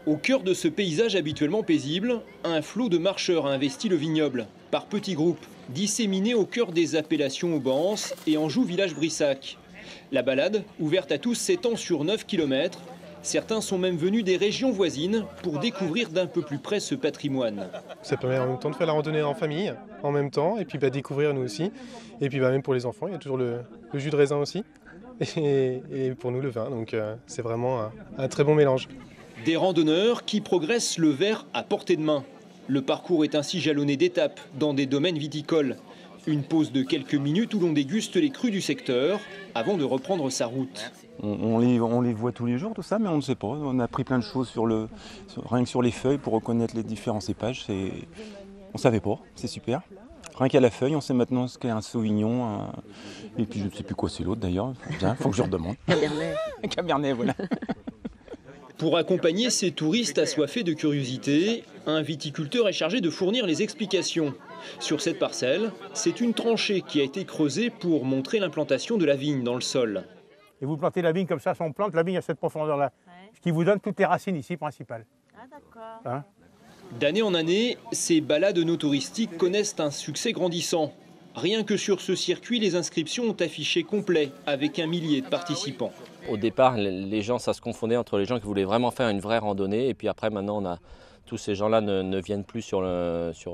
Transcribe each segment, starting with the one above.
Au cœur de ce paysage habituellement paisible, un flot de marcheurs a investi le vignoble, par petits groupes, disséminés au cœur des appellations Aubences et Anjou-Village-Brissac. La balade, ouverte à tous, s'étend sur 9 km. Certains sont même venus des régions voisines pour découvrir d'un peu plus près ce patrimoine. Ça permet en même temps de faire la randonnée en famille, en même temps, et puis découvrir nous aussi. Et puis même pour les enfants, il y a toujours le jus de raisin aussi. Et pour nous le vin, donc c'est vraiment un très bon mélange. Des randonneurs qui progressent le verre à portée de main. Le parcours est ainsi jalonné d'étapes dans des domaines viticoles. Une pause de quelques minutes où l'on déguste les crus du secteur avant de reprendre sa route. On les voit tous les jours, tout ça, mais on ne sait pas. On a appris plein de choses rien que sur les feuilles pour reconnaître les différents cépages. On ne savait pas, c'est super. Rien qu'à la feuille, on sait maintenant ce qu'est un Sauvignon. Et puis je ne sais plus quoi c'est l'autre d'ailleurs. Il faut que je redemande. Cabernet. Cabernet, voilà. Pour accompagner ces touristes assoiffés de curiosité, un viticulteur est chargé de fournir les explications. Sur cette parcelle, c'est une tranchée qui a été creusée pour montrer l'implantation de la vigne dans le sol. Et vous plantez la vigne comme ça, on plante la vigne à cette profondeur-là, ce qui vous donne toutes les racines ici principales. Ah d'accord. Hein? D'année en année, ces balades no touristiques connaissent un succès grandissant. Rien que sur ce circuit, les inscriptions ont affiché complet, avec 1 millier de participants. Au départ, les gens, ça se confondait entre les gens qui voulaient vraiment faire une vraie randonnée. Et puis après, maintenant, tous ces gens-là ne viennent plus sur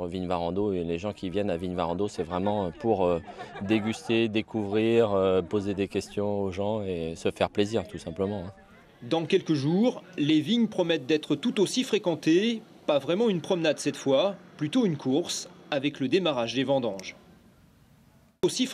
Vignes-Varando. Et les gens qui viennent à Vignes-Varando, c'est vraiment pour déguster, découvrir, poser des questions aux gens et se faire plaisir, tout simplement. Dans quelques jours, les vignes promettent d'être tout aussi fréquentées. Pas vraiment une promenade cette fois, plutôt une course, avec le démarrage des vendanges. Aussi